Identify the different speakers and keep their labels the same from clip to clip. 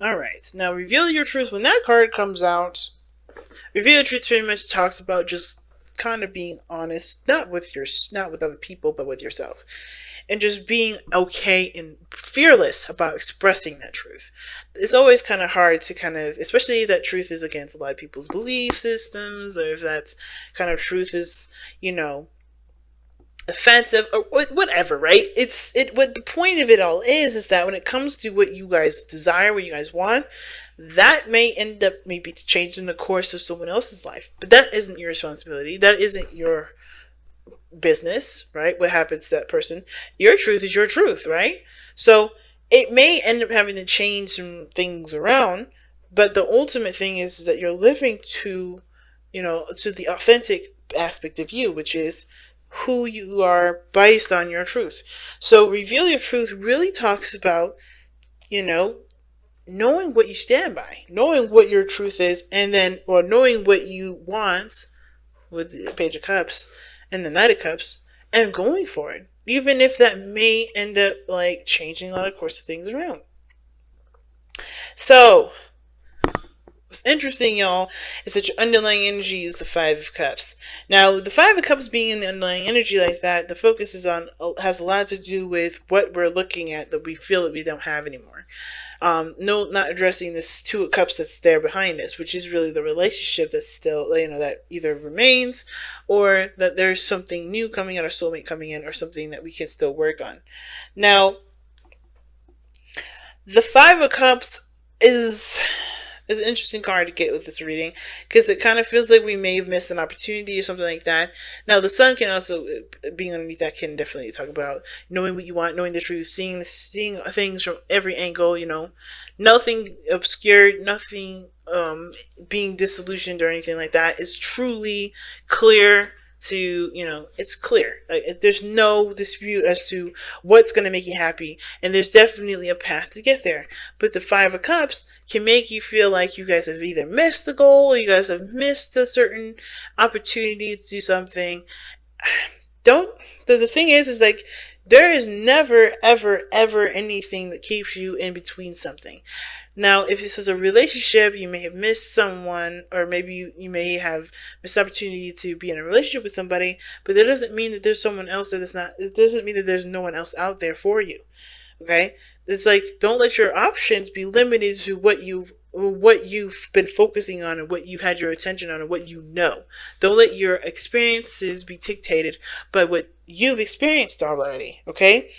Speaker 1: Alright, now reveal your truth. When that card comes out, reveal your truth pretty much talks about just kind of being honest, not with other people, but with yourself. And just being okay and fearless about expressing that truth. It's always kind of hard to kind of, especially if that truth is against a lot of people's belief systems, or if that kind of truth is, offensive or whatever, right? What the point of it all is that when it comes to what you guys desire, what you guys want, that may end up maybe changing the course of someone else's life, but that isn't your responsibility. That isn't your business, right? What happens to that person? Your truth is your truth, right? So it may end up having to change some things around, but the ultimate thing is that you're living to the authentic aspect of you, which is who you are based on your truth. So reveal your truth really talks about, you know, knowing what you stand by, knowing what your truth is, and then, or knowing what you want with the Page of Cups and the Knight of Cups, and going for it, even if that may end up like changing a lot of course of things around. So what's interesting, y'all, is that your underlying energy is the Five of Cups. Now, the Five of Cups being in the underlying energy like that, the focus has a lot to do with what we're looking at that we feel that we don't have anymore. No, not addressing this Two of Cups that's there behind us, which is really the relationship that's still, that either remains, or that there's something new coming in, or soulmate coming in, or something that we can still work on. Now, the Five of Cups is an interesting card to get with this reading, because it kind of feels like we may have missed an opportunity or something like that. Now, the sun can also, being underneath that, can definitely talk about knowing what you want, knowing the truth, seeing things from every angle, nothing obscured, nothing being disillusioned or anything like that. It's truly clear to, it's clear. Like, there's no dispute as to what's going to make you happy, and there's definitely a path to get there. But the Five of Cups can make you feel like you guys have either missed the goal, or you guys have missed a certain opportunity to do something. The thing is like, there is never, ever, ever anything that keeps you in between something. Now, if this is a relationship, you may have missed someone, or maybe you may have missed the opportunity to be in a relationship with somebody, but that doesn't mean that there's someone else it doesn't mean that there's no one else out there for you. Okay? It's like, don't let your options be limited to what you've been focusing on, and what you've had your attention on, and what you know. Don't let your experiences be dictated by what you've experienced already. Okay?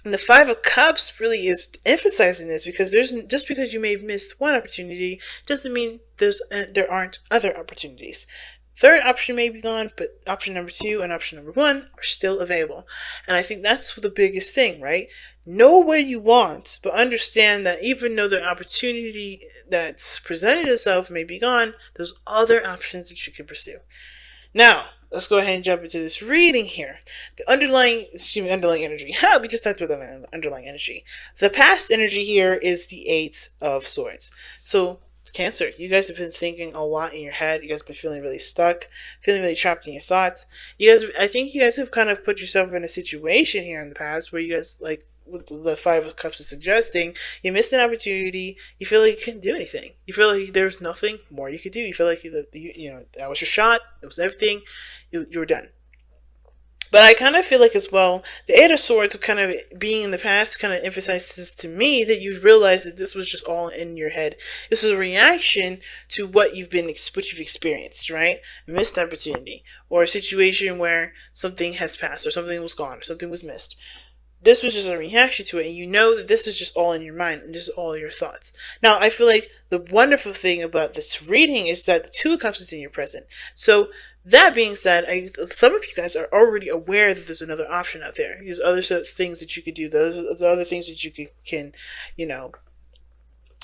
Speaker 1: And the Five of Cups really is emphasizing this, because just because you may have missed one opportunity doesn't mean there aren't other opportunities. Third option may be gone, but option number 2 and option number 1 are still available. And I think that's the biggest thing, right? Know what you want, but understand that even though the opportunity that's presented itself may be gone, there's other options that you can pursue. Now, let's go ahead and jump into this reading here. The underlying energy. We just talked about the underlying energy. The past energy here is the Eight of Swords. So, Cancer, you guys have been thinking a lot in your head. You guys have been feeling really stuck, feeling really trapped in your thoughts. I think you guys have kind of put yourself in a situation here in the past where you guys, like what the Five of Cups is suggesting, you missed an opportunity. You feel like you couldn't do anything. You feel like there's nothing more you could do. You feel like that was your shot. That was everything. You were done. But I kind of feel like as well, the Eight of Swords kind of being in the past kind of emphasizes to me that you realize that this was just all in your head. This is a reaction to what you've experienced, right? A missed opportunity, or a situation where something has passed, or something was gone, or something was missed. This was just a reaction to it, and you know that this is just all in your mind, and just all your thoughts. Now, I feel like the wonderful thing about this reading is that the Two of Cups is in your present. So, that being said, some of you guys are already aware that there's another option out there. There's other things that you could do. There's other things that you can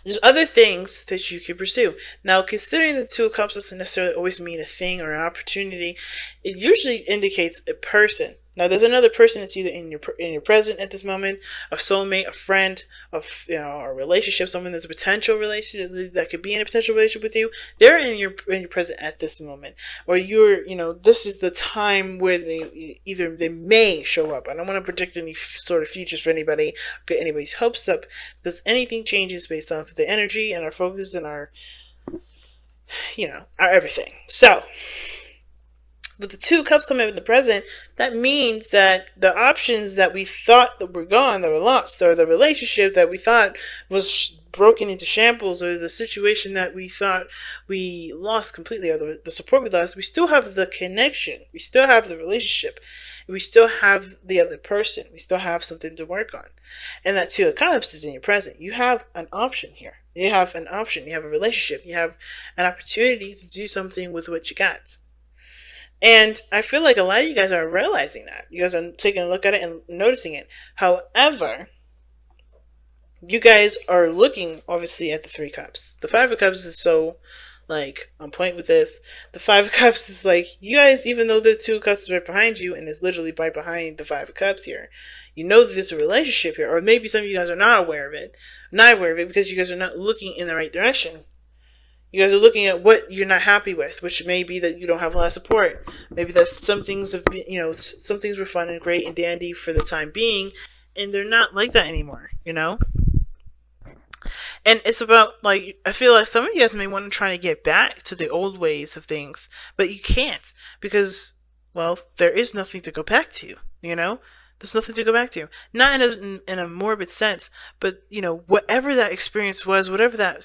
Speaker 1: there's other things that you can pursue. Now, considering the Two of Cups doesn't necessarily always mean a thing or an opportunity, it usually indicates a person, Now, there's another person that's either in your present at this moment, a soulmate, a friend, a relationship, someone that's a potential relationship that could be in a potential relationship with you. They're in your present at this moment, or this is the time where they may show up. I don't want to predict any sort of futures for anybody, get anybody's hopes up, because anything changes based off of the energy and our focus and our everything. So, with the two cups coming up in the present, that means that the options that we thought that were gone, that were lost, or the relationship that we thought was broken into shambles, or the situation that we thought we lost completely, or the support we lost, we still have the connection. We still have the relationship. We still have the other person. We still have something to work on. And that two of cups is in your present. You have an option here. You have an option. You have a relationship. You have an opportunity to do something with what you got. And I feel like a lot of you guys are realizing that. You guys are taking a look at it and noticing it. However, you guys are looking, obviously, at the three cups. The five of cups is so, on point with this. The five of cups is you guys, even though the two of cups is right behind you, and it's literally right behind the five of cups here, you know that there's a relationship here. Or maybe some of you guys are not aware of it. Not aware of it because you guys are not looking in the right direction. You guys are looking at what you're not happy with, which may be that you don't have a lot of support. Maybe that some things have been, some things were fun and great and dandy for the time being, and they're not like that anymore, And it's about, I feel like some of you guys may want to try to get back to the old ways of things, but you can't because, well, there is nothing to go back to, There's nothing to go back to. Not in a morbid sense, but, whatever that experience was, whatever that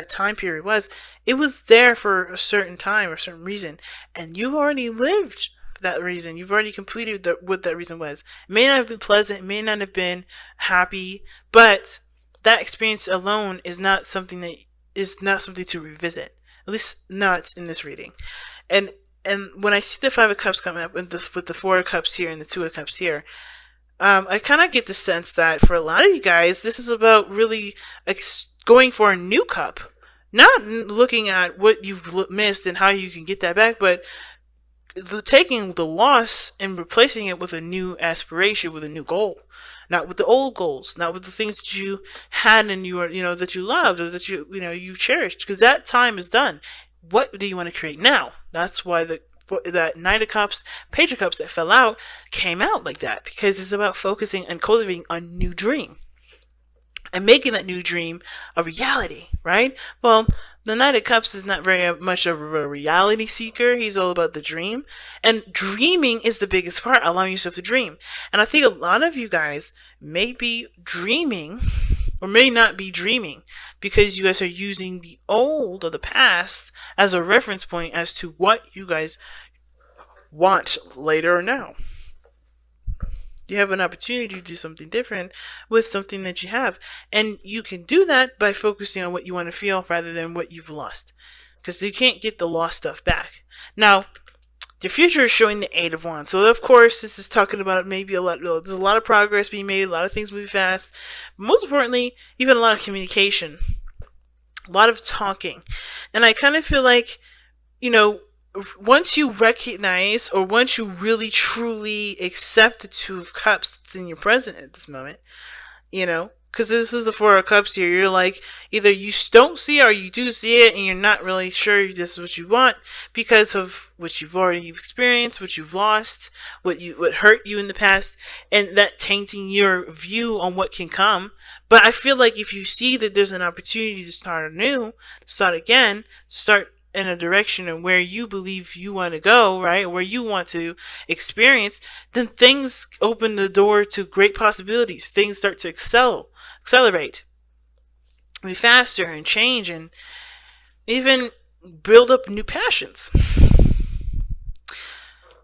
Speaker 1: time period was, it was there for a certain time or a certain reason, and you've already lived for that reason. You've already completed what that reason was. It may not have been pleasant, it may not have been happy, but that experience alone is not something to revisit. At least not in this reading. And when I see the five of cups coming up with the four of cups here and the two of cups here, I kind of get the sense that for a lot of you guys, this is about really going for a new cup, not looking at what you've missed and how you can get that back, but taking the loss and replacing it with a new aspiration, with a new goal, not with the old goals, not with the things that you had and that you loved or that you cherished, because that time is done. What do you want to create now? That's why that Knight of Cups, Page of Cups that fell out came out like that, because it's about focusing and cultivating a new dream. And making that new dream a reality, right? Well, the Knight of Cups is not very much of a reality seeker. He's all about the dream. And dreaming is the biggest part, allowing yourself to dream. And I think a lot of you guys may be dreaming or may not be dreaming because you guys are using the old or the past as a reference point as to what you guys want later or now. You have an opportunity to do something different with something that you have. And you can do that by focusing on what you want to feel rather than what you've lost. Because you can't get the lost stuff back. Now, the future is showing the Eight of Wands. So, of course, this is talking about maybe there's a lot of progress being made, a lot of things moving fast. But most importantly, even a lot of communication. A lot of talking. And I kind of feel like, once you recognize or once you really truly accept the Two of Cups that's in your present at this moment, because this is the Four of Cups here, you're like, either you don't see it or you do see it and you're not really sure if this is what you want because of what you've already experienced, what you've lost, what hurt you in the past, and that tainting your view on what can come. But I feel like if you see that there's an opportunity to start anew, start again, start in a direction of where you believe you want to go, right? Where you want to experience, then things open the door to great possibilities. Things start to accelerate, be faster and change and even build up new passions.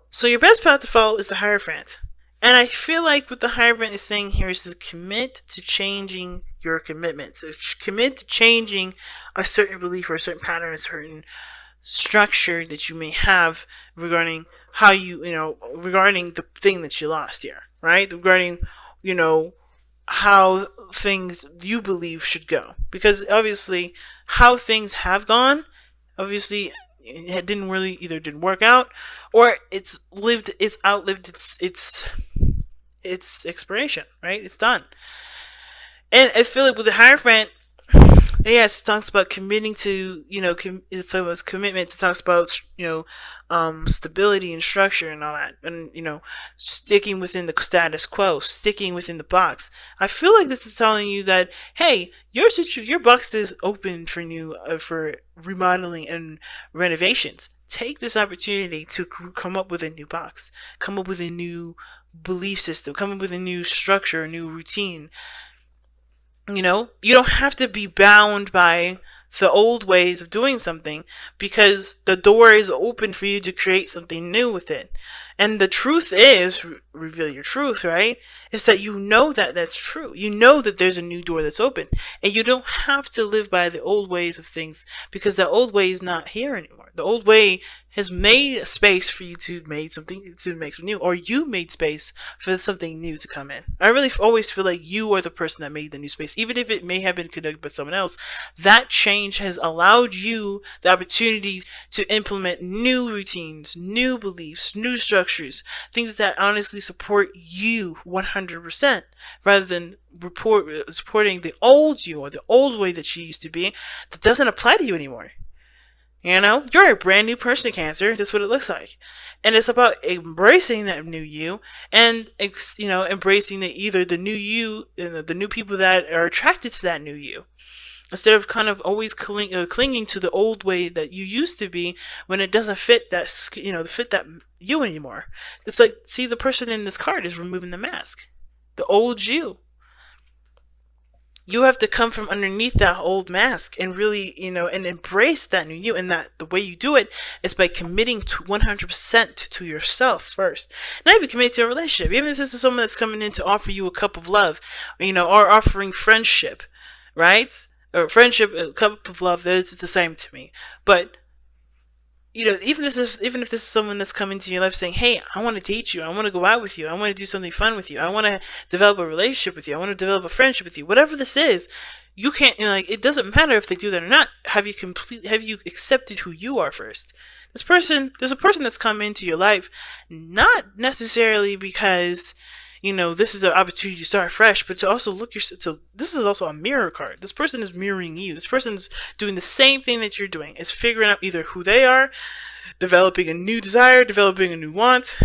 Speaker 1: So your best path to follow is the Hierophant. And I feel like what the Hierophant is saying here is to commit to changing your commitment. So commit to changing a certain belief or a certain pattern, a certain structure that you may have regarding how regarding the thing that you lost here, right? Regarding, how things you believe should go. Because obviously how things have gone, obviously it didn't really either didn't work out, or it's outlived its expiration, right? It's done. And I feel like with the Hierophant, yes, it talks about committing to, it's commitment. It talks about, stability and structure and all that, and sticking within the status quo, sticking within the box. I feel like this is telling you that, hey, your box is open for new, for remodeling and renovations. Take this opportunity to come up with a new box, come up with a new belief system, come up with a new structure, a new routine. You don't have to be bound by the old ways of doing something, because the door is open for you to create something new with it. And the truth is, reveal your truth, right? Is that that that's true. You know that there's a new door that's open. And you don't have to live by the old ways of things, because the old way is not here anymore. The old way has made a space for you to make something new, or you made space for something new to come in. I really always feel like you are the person that made the new space, even if it may have been conducted by someone else. That change has allowed you the opportunity to implement new routines, new beliefs, new structures, things that honestly support you 100%, rather than supporting the old you, or the old way that she used to be, that doesn't apply to you anymore. You're a brand new person, Cancer. That's what it looks like. And it's about embracing that new you, and, embracing either the new you and the new people that are attracted to that new you, instead of kind of always clinging to the old way that you used to be, when it doesn't fit that you anymore. It's like, see, the person in this card is removing the mask. The old you. You have to come from underneath that old mask and really, and embrace that new you. And that the way you do it is by committing to 100% to yourself first. Not even committing to a relationship. Even if this is someone that's coming in to offer you a cup of love, or offering friendship, right? Or friendship, a cup of love, that's the same to me. But even if this is someone that's coming to your life saying, hey, I want to date you, I want to go out with you, I want to do something fun with you, I want to develop a relationship with you, I want to develop a friendship with you, whatever this is, you can't, it doesn't matter if they do that or not. Have you accepted who you are first? There's a person that's come into your life, not necessarily because, this is an opportunity to start fresh, but to also this is also a mirror card. This person is mirroring you. This person is doing the same thing that you're doing. It's figuring out either who they are, developing a new desire, developing a new want,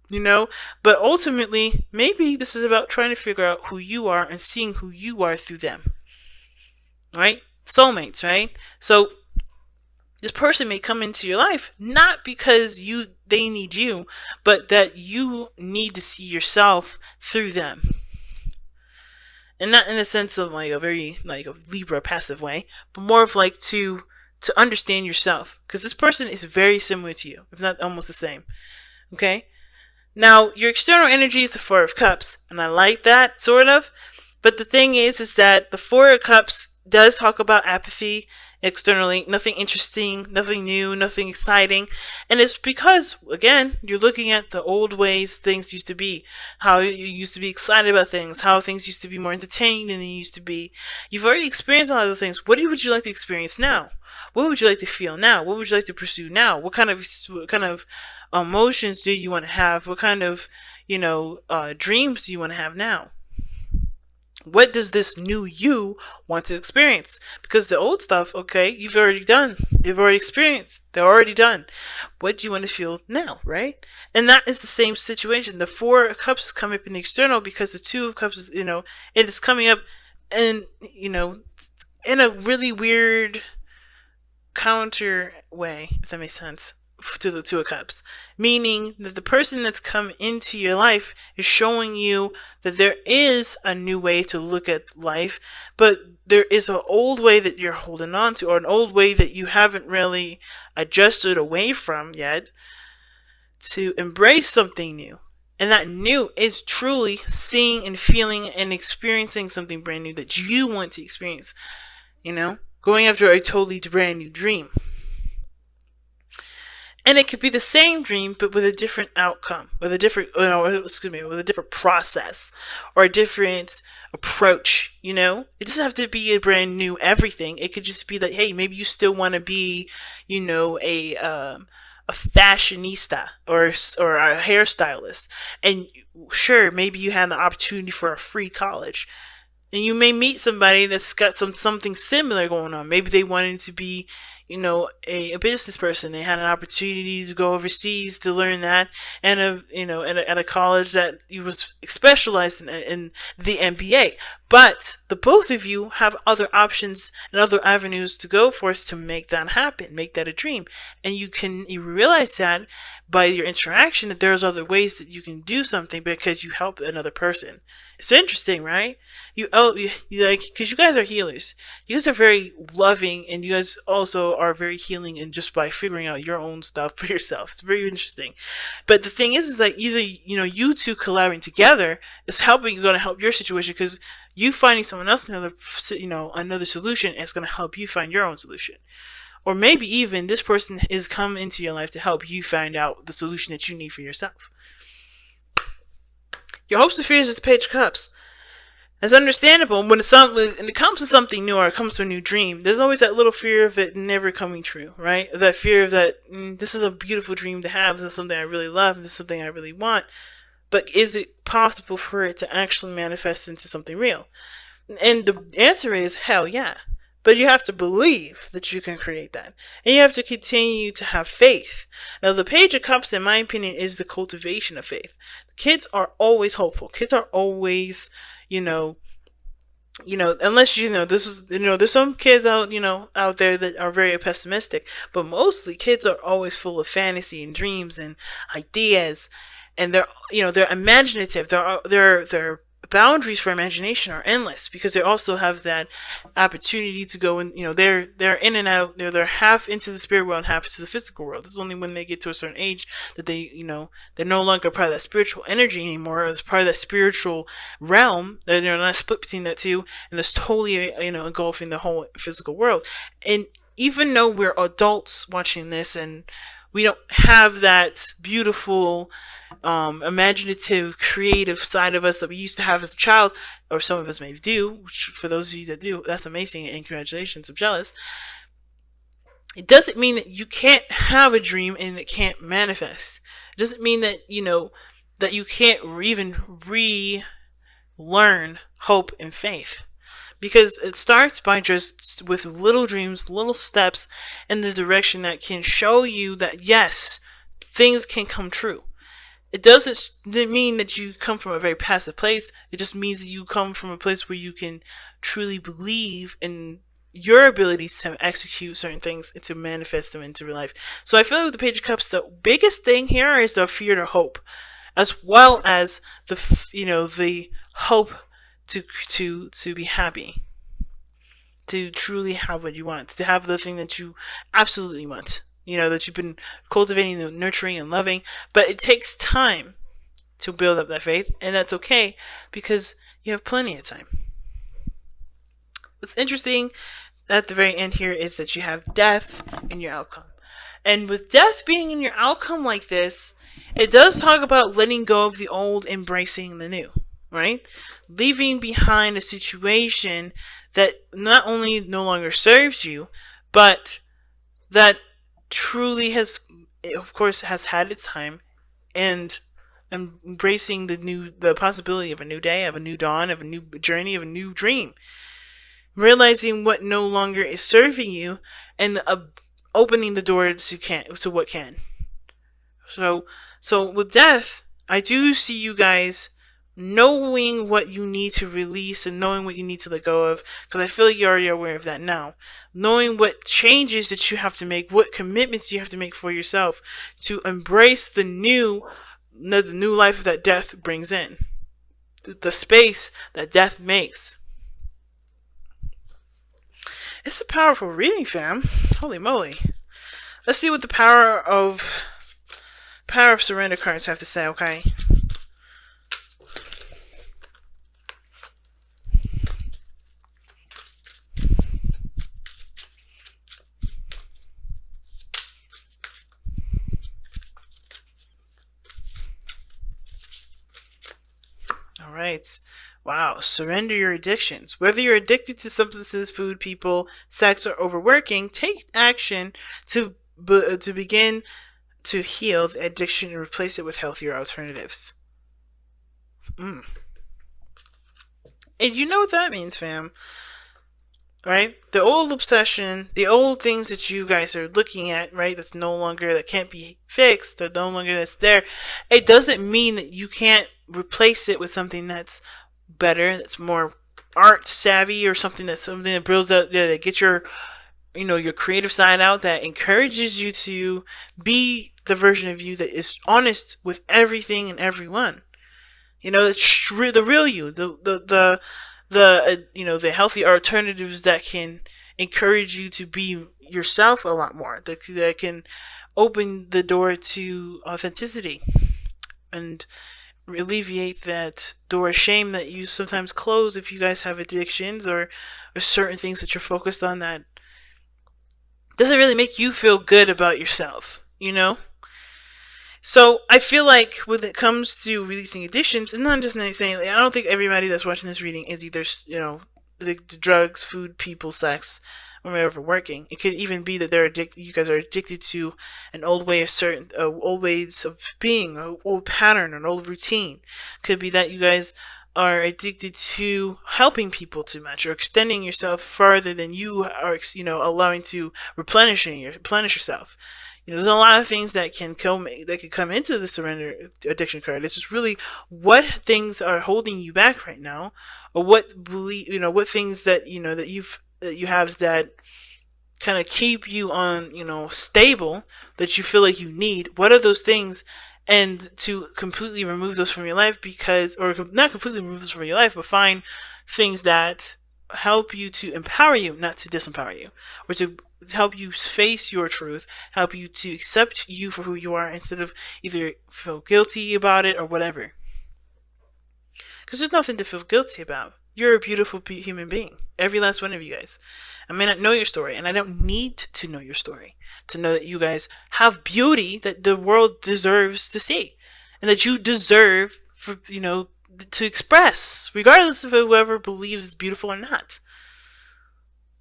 Speaker 1: but ultimately, maybe this is about trying to figure out who you are and seeing who you are through them, right? Soulmates, right? So this person may come into your life not because they need you, but that you need to see yourself through them. And not in the sense of like a very like a Libra passive way, but more of like to understand yourself. Because this person is very similar to you, if not almost the same. Okay? Now, your external energy is the Four of Cups, and I like that, sort of. But the thing is that the Four of Cups does talk about apathy externally, nothing interesting, nothing new, nothing exciting. And it's because, again, you're looking at the old ways things used to be, how you used to be excited about things, how things used to be more entertaining than they used to be. You've already experienced a lot of those things. What would you like to experience now? What would you like to feel now? What would you like to pursue now? What kind of emotions do you want to have? What kind of, dreams do you want to have now? What does this new you want to experience? Because the old stuff, okay, you've already done. You've already experienced. They're already done. What do you want to feel now, right? And that is the same situation. The Four of Cups come up in the external because the Two of Cups is, it is coming up and, in a really weird counter way, if that makes sense, to the Two of Cups, meaning that the person that's come into your life is showing you that there is a new way to look at life, but there is an old way that you're holding on to, or an old way that you haven't really adjusted away from yet, to embrace something new. And that new is truly seeing and feeling and experiencing something brand new that you want to experience, going after a totally brand new dream. And it could be the same dream, but with a different outcome, with a different, with a different process or a different approach. It doesn't have to be a brand new everything. It could just be that, hey, maybe you still want to be, a fashionista or a hairstylist, and sure, maybe you had the opportunity for a free college, and you may meet somebody that's got something similar going on. Maybe they wanted to be, a business person. They had an opportunity to go overseas to learn that, and at a college that was specialized in the MBA. But the both of you have other options and other avenues to go forth to make that happen, make that a dream, and you realize that by your interaction that there's other ways that you can do something because you help another person. It's interesting, right? You like, because you guys are healers. You guys are very loving, and you guys also are very healing, and just by figuring out your own stuff for yourself. It's very interesting. But the thing is that either you two collaborating together is going to help your situation, because you finding someone else another solution is going to help you find your own solution. Or maybe even this person is come into your life to help you find out the solution that you need for yourself. Your hopes and fears is the Page of Cups. It's understandable when it comes to something new, or it comes to a new dream. There's always that little fear of it never coming true, right? That fear of that, this is a beautiful dream to have. This is something I really love. This is something I really want. But is it possible for it to actually manifest into something real? And the answer is hell yeah. But you have to believe that you can create that. And you have to continue to have faith. Now, the Page of Cups, in my opinion, is the cultivation of faith. Kids are always hopeful. Kids are always, unless there's some kids out there that are very pessimistic, but mostly kids are always full of fantasy and dreams and ideas, and they're imaginative. Their boundaries for imagination are endless, because they also have that opportunity to go in. They're in and out. They're half into the spirit world and half into the physical world. This is only when they get to a certain age that they're no longer part of that spiritual energy anymore, or it's part of that spiritual realm. They're not split between that two, and that's totally engulfing the whole physical world. And even though we're adults watching this, and we don't have that beautiful, imaginative, creative side of us that we used to have as a child, or some of us maybe do, which for those of you that do, that's amazing, and congratulations, I'm jealous. It doesn't mean that you can't have a dream and it can't manifest. It doesn't mean that, that you can't even relearn hope and faith. Because it starts by just with little dreams, little steps in the direction that can show you that yes, things can come true. It doesn't mean that you come from a very passive place. It just means that you come from a place where you can truly believe in your abilities to execute certain things and to manifest them into real life. So I feel like with the Page of Cups, the biggest thing here is the fear to hope, as well as the hope to be happy, to truly have what you want, to have the thing that you absolutely want, that you've been cultivating, nurturing, and loving. But it takes time to build up that faith, and that's okay, because you have plenty of time. What's interesting at the very end here is that you have death in your outcome. And with death being in your outcome like this, it does talk about letting go of the old, embracing the new, right? Leaving behind a situation that not only no longer serves you, but that truly has, of course, has had its time, and embracing the possibility of a new day, of a new dawn, of a new journey, of a new dream. Realizing what no longer is serving you, and opening the door to what can. So with death, I do see you guys knowing what you need to release and knowing what you need to let go of, because I feel like you're already aware of that now. Knowing what changes that you have to make, what commitments you have to make for yourself to embrace the new life that death brings in, the space that death makes. It's a powerful reading, fam. Holy moly. Let's see what the power of surrender cards have to say, okay? right. Wow. Surrender your addictions. Whether you're addicted to substances, food, people, sex, or overworking, take action to begin to heal the addiction and replace it with healthier alternatives. Mm. And you know what that means, fam, right? The old obsession, the old things that you guys are looking at, right? That's no longer, that can't be fixed, or no longer that's there. It doesn't mean that you can't replace it with something that's better, that's more art savvy, or something that builds up, that gets your, your creative side out, that encourages you to be the version of you that is honest with everything and everyone. The real you, the healthy alternatives that can encourage you to be yourself a lot more, that can open the door to authenticity and alleviate that door of shame that you sometimes close if you guys have addictions, or certain things that you're focused on that doesn't really make you feel good about yourself. So I feel like when it comes to releasing addictions, and not just saying, I don't think everybody that's watching this reading is either, the drugs, food, people, sex, or overworking. It could even be that they're addicted. You guys are addicted to an old way of old ways of being, an old pattern, an old routine. Could be that you guys are addicted to helping people too much, or extending yourself farther than you are, allowing to replenish yourself. There's a lot of things that can come into the surrender addiction card. It's just really what things are holding you back right now, or what things that you have that kind of keep you on stable, that you feel like you need. What are those things? And to completely remove those from your life, or not completely remove those from your life, but find things that help you to empower you, not to disempower you, or to help you face your truth, help you to accept you for who you are, instead of either feel guilty about it or whatever. Because there's nothing to feel guilty about. You're a beautiful human being. Every last one of you guys. I may not know your story, and I don't need to know your story to know that you guys have beauty that the world deserves to see, and that you deserve to express, regardless of whoever believes it's beautiful or not.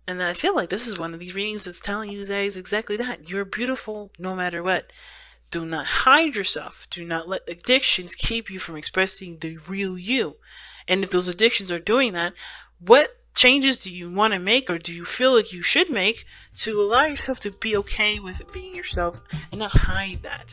Speaker 1: And I feel like this is one of these readings that's telling you guys exactly that. You're beautiful no matter what. Do not hide yourself. Do not let addictions keep you from expressing the real you. And if those addictions are doing that, what changes do you want to make, or do you feel like you should make, to allow yourself to be okay with being yourself and not hide that?